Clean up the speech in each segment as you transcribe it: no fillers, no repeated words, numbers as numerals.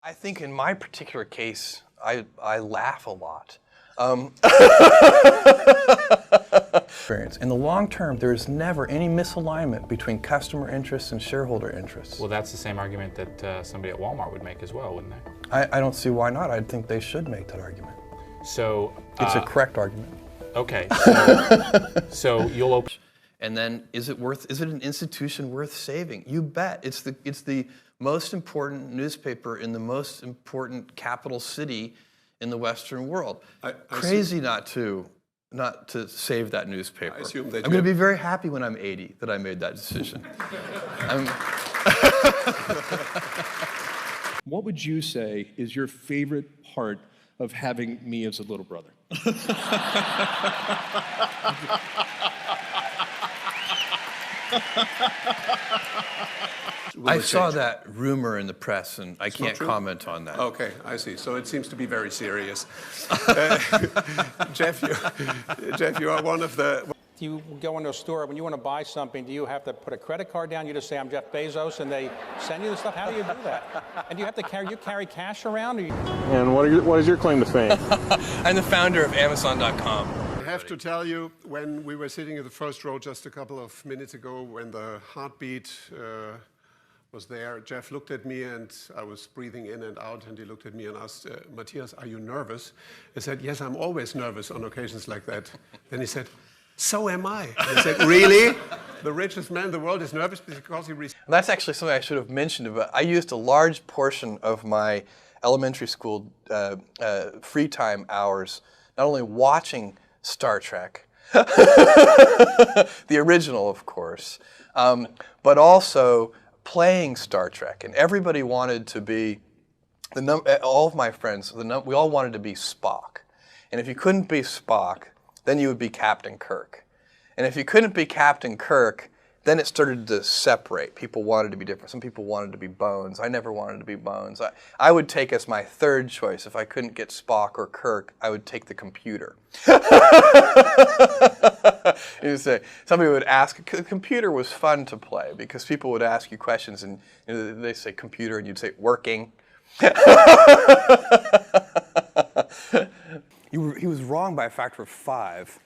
I think in my particular case, I laugh a lot. In the long term, there is never any misalignment between customer interests and shareholder interests. Well, that's the same argument that somebody at Walmart would make as well, wouldn't they? I don't see why not. I think they should make that argument. So it's a correct argument. Okay. So you'll open. And then, is it an institution worth saving? You bet. It's the most important newspaper in the most important capital city in the Western world. Crazy not to save that newspaper. I'm going to be very happy when I'm 80 that I made that decision. What would you say is your favorite part of having me as a little brother? I saw that rumor in the press, and I can't comment on that. Okay, I see. So it seems to be very serious. Jeff, you are one of the... You go into a store, when you want to buy something, do you have to put a credit card down? You just say, I'm Jeff Bezos, and they send you the stuff? How do you do that? And do you have to carry cash around? Or And what is your claim to fame? I'm the founder of Amazon.com. I have to tell you, when we were sitting in the first row just a couple of minutes ago, when the heartbeat was there, Jeff looked at me, and I was breathing in and out, and he looked at me and asked, Matthias, are you nervous? I said, yes, I'm always nervous on occasions like that. Then he said, so am I. I said, really? The richest man in the world is nervous because he received... That's actually something I should have mentioned, but I used a large portion of my elementary school free time hours not only watching Star Trek, the original, of course, but also playing Star Trek. And everybody wanted to be, all of my friends, we all wanted to be Spock. And if you couldn't be Spock, then you would be Captain Kirk. And if you couldn't be Captain Kirk, then it started to separate. People wanted to be different. Some people wanted to be Bones. I never wanted to be Bones. I would take as my third choice. If I couldn't get Spock or Kirk, I would take the computer. You say, somebody would ask, the computer was fun to play because people would ask you questions and they say computer and you'd say working. He was wrong by a factor of 5.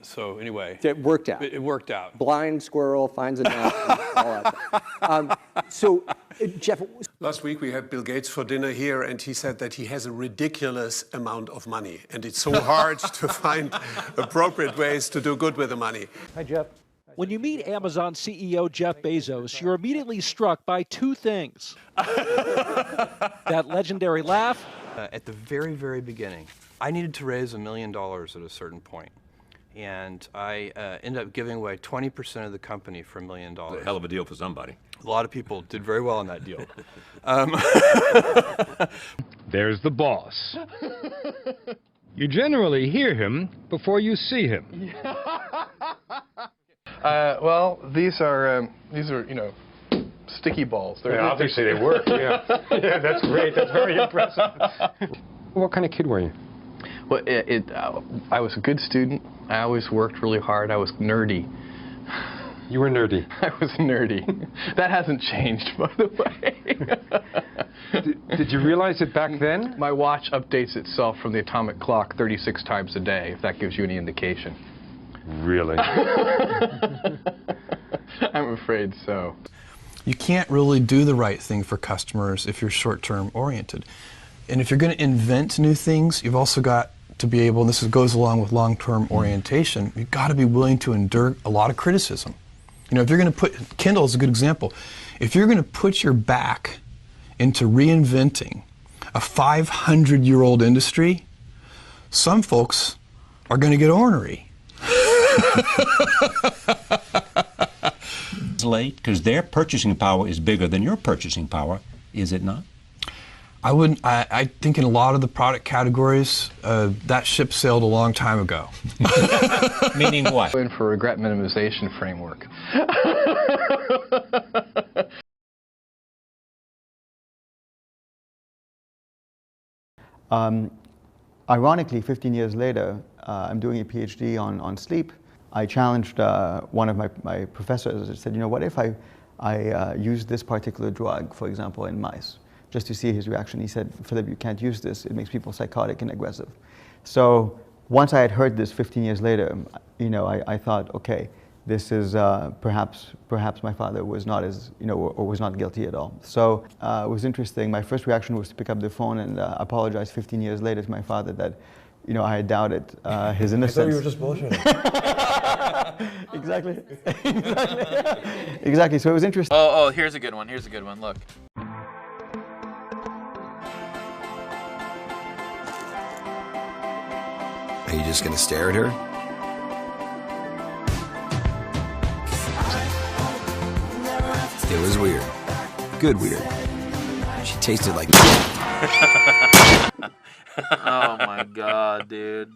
So anyway. It worked out. It worked out. Blind squirrel finds a nut. And all that. So, Jeff. Last week we had Bill Gates for dinner here, and he said that he has a ridiculous amount of money, and it's so hard to find appropriate ways to do good with the money. Hi, Jeff. When you meet Amazon CEO Jeff Bezos, you're immediately struck by two things. That legendary laugh. At the very, very beginning, I needed to raise $1 million at a certain point. And I ended up giving away 20% of the company for $1 million. It's a hell of a deal for somebody. A lot of people did very well on that deal. There's the boss. You generally hear him before you see him. Well, these are sticky balls. Yeah, obviously they work. Yeah. Yeah, that's great. That's very impressive. What kind of kid were you? Well, I was a good student. I always worked really hard. I was nerdy. You were nerdy. I was nerdy. That hasn't changed, by the way. Did you realize it back then? My watch updates itself from the atomic clock 36 times a day, if that gives you any indication. Really? I'm afraid so. You can't really do the right thing for customers if you're short-term oriented. And if you're going to invent new things, you've also got to be able, and this goes along with long-term orientation, you've got to be willing to endure a lot of criticism. You know, if you're going to Kindle is a good example. If you're going to put your back into reinventing a 500-year-old industry, some folks are going to get ornery. It's late because their purchasing power is bigger than your purchasing power, is it not? I think in a lot of the product categories, that ship sailed a long time ago. Meaning what? In for regret minimization framework. Ironically, 15 years later, I'm doing a PhD on sleep. I challenged one of my professors. I said, you know, what if I use this particular drug, for example, in mice? just to see his reaction. He said, "Philip, you can't use this. It makes people psychotic and aggressive." So once I had heard this 15 years later, I thought, okay, this is perhaps my father was not as, or was not guilty at all. So it was interesting. My first reaction was to pick up the phone and apologize 15 years later to my father that, I had doubted his innocence. I thought you were just bullshitting. Exactly. Exactly. So it was interesting. Oh, here's a good one. Here's a good one. Look. Are you just gonna stare at her? It was weird. Good weird. She tasted like Oh my god, dude.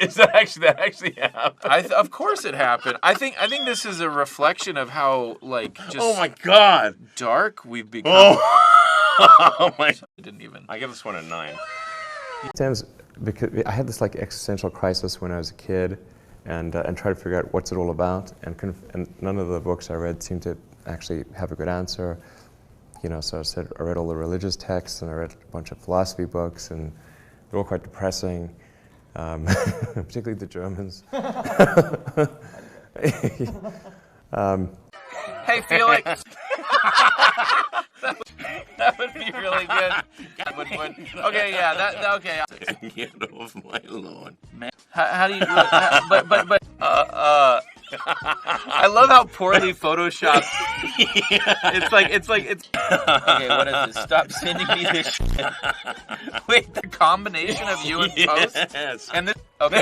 Is that actually happened? Of course it happened. I think this is a reflection of how just oh my god, dark we've become. Oh my! I didn't even. I give this one a 9. Sometimes because I had this existential crisis when I was a kid, and tried to figure out what's it all about, and none of the books I read seemed to actually have a good answer. So I read all the religious texts, and I read a bunch of philosophy books, and they're all quite depressing, particularly the Germans. Hey, Felix. That would be really good. Okay, yeah, okay. Get off my lawn. Man, how do you? But. I love how poorly photoshopped. It's like. Okay, what is this? Stop sending me this shit. Wait, the combination of you and post and this. Okay.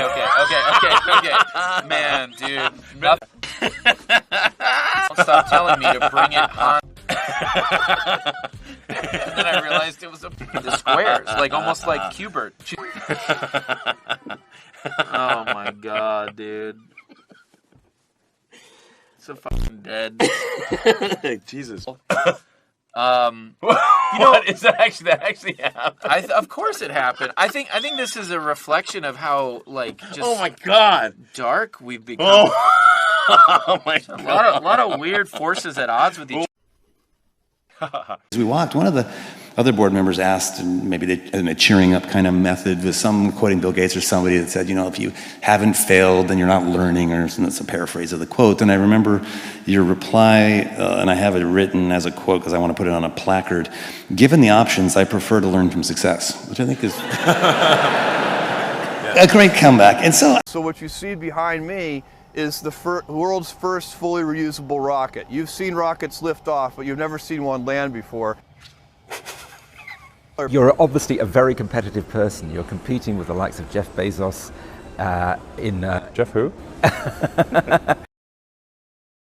Man, dude, nothing. Don't stop telling me to bring it on. And then I realized it was the squares, almost like Qbert. Oh my god, dude. So fucking dead. Jesus. Is that actually happened? Of course it happened. I think this is a reflection of how oh my god, dark we've become. Oh my god. A lot of weird forces at odds with each other. As we walked, one of the other board members asked, and maybe in a cheering up kind of method, with some quoting Bill Gates or somebody that said, if you haven't failed, then you're not learning, or that's a paraphrase of the quote. And I remember your reply, and I have it written as a quote because I want to put it on a placard. Given the options, I prefer to learn from success, which I think is a great comeback. And so what you see behind me is the world's first fully reusable rocket. You've seen rockets lift off, but you've never seen one land before. You're obviously a very competitive person. You're competing with the likes of Jeff Bezos in... Jeff who?